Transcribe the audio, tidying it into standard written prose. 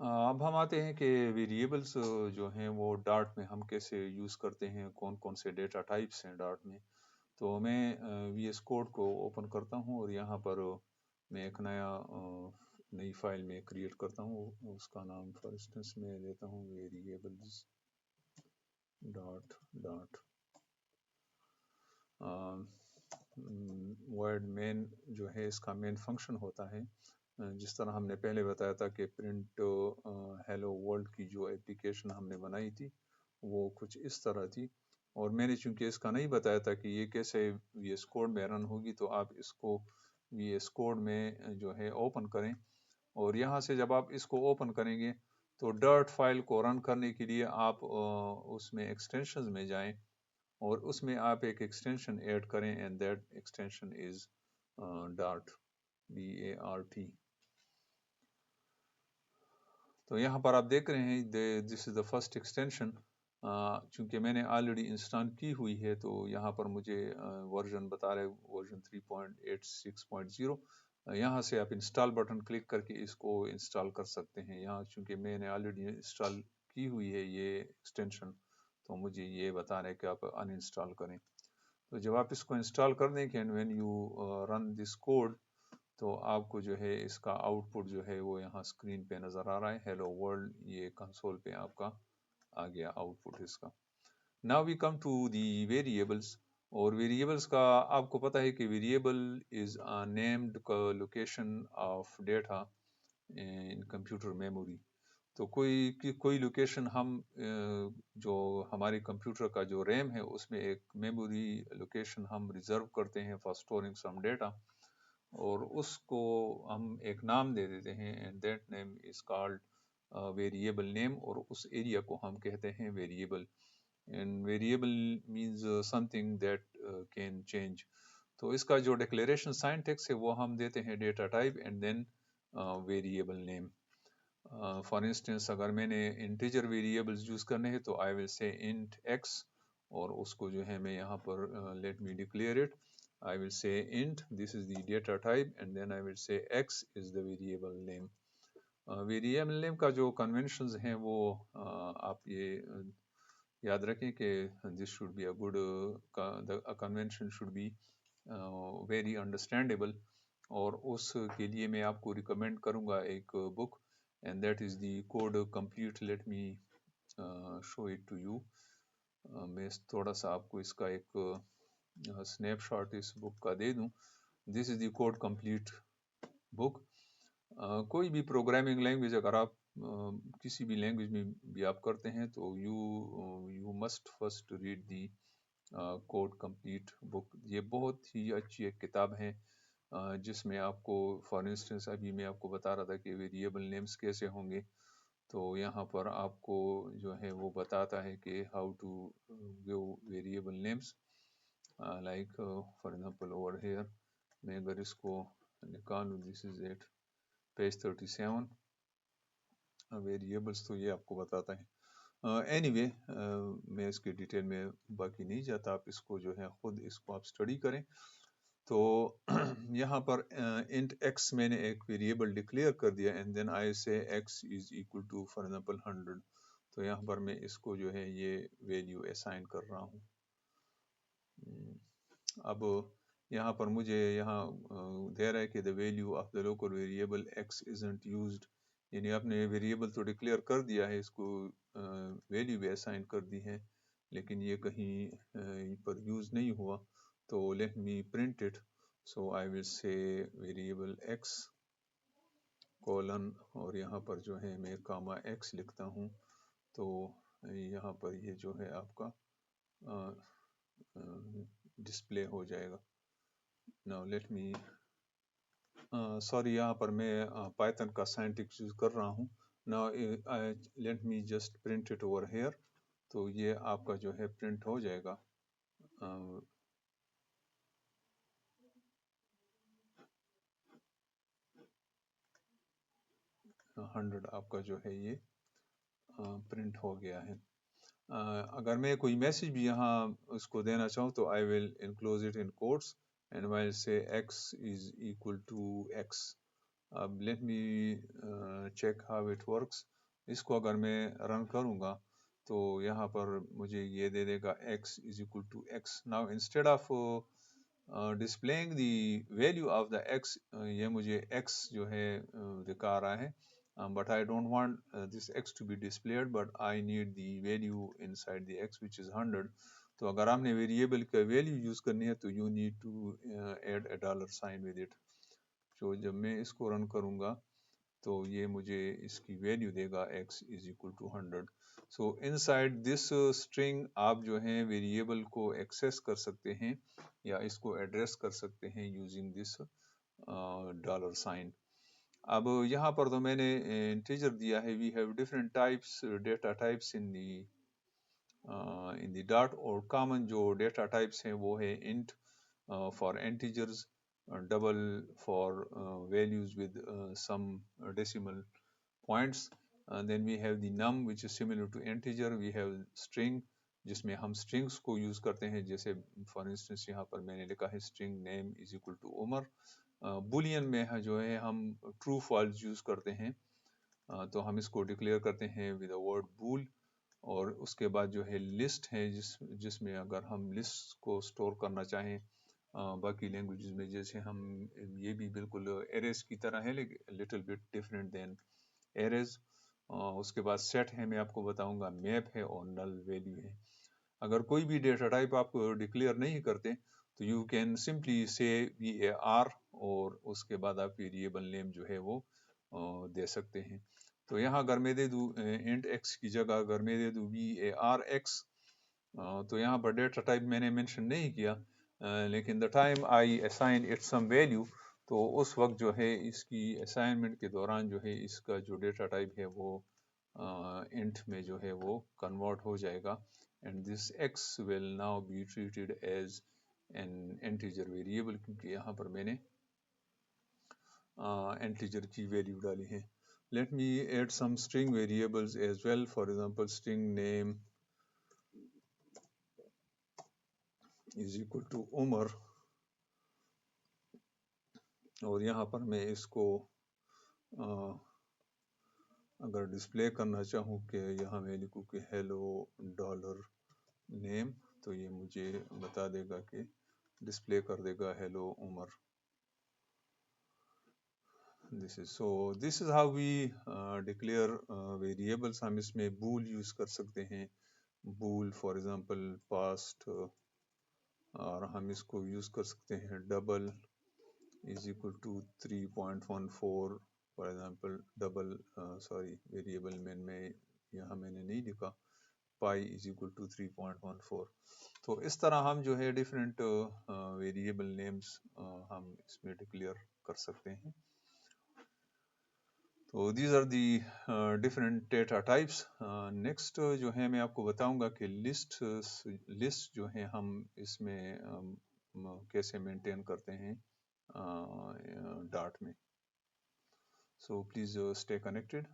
अब हम आते हैं कि वेरिएबल्स जो हैं वो डार्ट में हम कैसे यूज़ करते हैं, कौन कौन से डेटा टाइप्स हैं डार्ट में। तो मैं वी एस कोड को ओपन करता हूँ और यहाँ पर मैं एक नई फाइल में क्रिएट करता हूँ। उसका नाम फॉर इंस्टेंस मैं देता हूँ variables dot dot word main जो है इसका मेन फंक्शन होता है। जिस तरह हमने पहले बताया था कि प्रिंट हेलो वर्ल्ड की जो एप्लीकेशन हमने बनाई थी वो कुछ इस तरह थी, और मैंने चूंकि इसका नहीं बताया था कि ये कैसे वी एस कोड में रन होगी, तो आप इसको वी एस कोड में जो है ओपन करें, और यहाँ से जब आप इसको ओपन करेंगे तो डॉट फाइल को रन करने के लिए आप उसमें एक्सटेंशंस में जाएं और उसमें आप एक एक्सटेंशन ऐड करें, and that extension is dart, DART। तो यहाँ पर आप देख रहे हैं this is the first extension. चूंकि मैंने ऑलरेडी इंस्टॉल की हुई है तो यहाँ पर मुझे वर्जन बता रहे वर्जन 3.86.0। यहाँ से आप इंस्टॉल बटन क्लिक करके इसको इंस्टॉल कर सकते हैं। यहाँ चूंकि मैंने ऑलरेडी इंस्टॉल की हुई है ये एक्सटेंशन, तो मुझे ये बता रहे हैं कि आप अनइंस्टॉल करें। तो जब आप इसको इंस्टॉल कर देंगे and when you run this code, तो आपको जो है इसका आउटपुट जो है वो यहाँ स्क्रीन पे नज़र आ रहा है, हेलो वर्ल्ड, ये कंसोल पे आपका आ गया आउटपुट इसका। Now we come to the variables. और वेरिएबल्स का आपको पता है कि variable is a named location of data in computer memory. तो कोई लोकेशन हम जो हमारे कंप्यूटर का जो रैम है उसमें एक मेमोरी लोकेशन हम रिजर्व करते हैं फॉर स्टोरिंग सम डेटा, और उसको हम एक नाम दे देते हैं, and that name is called variable name, और उस एरिया को हम कहते हैं variable. And variable means something that can change. तो इसका जो डिक्लेरेशन सिंटैक्स है वो हम देते हैं data type and then variable name. For instance अगर मैंने इंटीजर वेरिएबल्स यूज करने हैं तो I will say int x, और उसको जो है मैं यहाँ पर let me declare it, I will say int, this is the data type, and then I will say x is the variable name. Variable name का जो conventions हैं वो आप ये याद रखें कि this should be a good the a convention should be very understandable, और उसके लिए मैं आपको रिकमेंड करूँगा एक book, and that is the code complete. Let me show it to you. मैं थोड़ा सा आपको इसका एक स्नैपशॉट इस बुक का दे दूं। This is the code complete book. कोई भी प्रोग्रामिंग लैंग्वेज अगर आप किसी भी लैंग्वेज में भी आप करते हैं तो you must first read the code complete book. ये बहुत ही अच्छी एक किताब है जिसमें आपको फॉर इंस्टेंस अभी मैं आपको बता रहा था कि वेरिएबल नेम्स कैसे होंगे, तो यहाँ पर आपको जो है वो बताता है कि how to give variable names. Like for example over here मैं अगर इसको निकालूं, this is it, page 37 variables, तो ये आपको बताता है। एनीवे मैं इसके डिटेल में बाकी नहीं जाता, आप इसको जो है खुद इसको आप स्टडी करें। तो यहाँ पर इंट x मैंने एक वेरिएबल डिक्लेयर कर दिया, and then I say x is equal to for example 100। तो यहाँ पर मैं इसको जो है ये वैल्यू असाइन कर रहा हूँ। अब यहाँ पर मुझे यहाँ दे रहा है कि the value of the local variable x isn't used, यानी आपने वेरिएबल तो डिक्लेयर कर दिया है, इसको वैल्यू भी असाइन कर दी है, लेकिन ये कहीं पर यूज नहीं हुआ। तो let me print it. So I will से वेरिएबल x कोलन, और यहाँ पर जो है मैं कामा x लिखता हूँ, तो यहाँ पर ये जो है आपका डिस्प्ले हो जाएगा। नाउ लेट मी सॉरी, यहाँ पर मैं पाइथन का सिंटैक्स यूज कर रहा हूँ। Now let me just print it over here. तो ये आपका जो है प्रिंट हो जाएगा। 100 आपका जो है ये प्रिंट हो गया है। अगर मैं कोई मैसेज भी यहाँ उसको देना चाहूँ तो I will enclose it in quotes and I will say x is equal to x। अब let me check how it works. इसको अगर मैं रन करूँगा तो यहाँ पर मुझे ये दे देगा x is equal to x। Now instead of displaying the value of the x, ये मुझे x जो है दिखा रहा है, but I don't want this x to be displayed, but I need the value inside the x which is 100. तो अगर आपने वेरिएबल का वैल्यू यूज करनी है तो you need to add a dollar sign with it. तो जब मैं इसको रन करूंगा तो ये मुझे इसकी वैल्यू देगा x is equal to 100। So inside this string आप जो है वेरिएबल को एक्सेस कर सकते हैं या इसको एड्रेस कर सकते हैं यूजिंग दिस डॉलर साइन। अब यहाँ पर तो मैंने इंटीजर दिया है। We have different types data types in the dot, और कॉमन जो डेटा टाइप्स हैं वो है int for integers, double for values with some decimal points, and then we have the num which is similar to integer. We have string जिसमें हम strings को use करते हैं, जैसे for instance यहाँ पर मैंने लिखा है string name is equal to Umar. boolean में जो है हम true false use करते हैं, तो हम इसको declare करते हैं with a word bool। और उसके बाद जो है लिस्ट है जिसमें अगर हम लिस्ट को स्टोर करना चाहें बाकी लैंग्वेजेस में, जैसे हम ये भी बिल्कुल एरेज की तरह है लेकिन little bit different than arrays. उसके बाद सेट है, मैं आपको बताऊंगा, मैप है और नल वैल्यू है। अगर कोई भी डेटा टाइप आप डिक्लेयर नहीं करते तो यू कैन सिंपली से var और उसके बाद आप वेरिएबल नेम जो है वो दे सकते हैं। तो यहाँ अगर मैं दे दूँ इंट x की जगह अगर मैं दे दूँ var(x), तो यहाँ पर डेटा टाइप मैंने मेंशन नहीं किया, लेकिन the time I assign it some value, तो उस वक्त जो है इसकी असाइनमेंट के दौरान जो है इसका जो डेटा टाइप है वो इंट में जो है वो कन्वर्ट हो जाएगा, and this x will now be treated as an integer variable, क्योंकि यहाँ पर मैंने इंटीजर की वैल्यू डाली है। Let me add some string variables as well. For example, string name is equal to Umar, और यहाँ पर मैं इसको अगर डिस्प्ले करना चाहूँ कि यहाँ मैं लिखूँ कि हेलो डॉलर नेम, तो ये मुझे बता देगा कि डिस्प्ले कर देगा hello Umar. This is how we declare variables। हम इसमें bool यूज कर सकते हैं, bool फॉर एग्जांपल पास्ट, और हम इसको यूज कर सकते हैं double is equal to 3.14 for example double, sorry variable में यहाँ मैंने नहीं लिखा, पाई इज इक्वल टू 3.14। तो इस तरह हम जो है डिफरेंट वेरिएबल नेम्स हम इसमें डिक्लेयर कर सकते हैं। तो these are the different data types। next जो है मैं आपको बताऊंगा कि लिस्ट जो है हम इसमें कैसे मेंटेन करते हैं डॉट में। So please stay connected।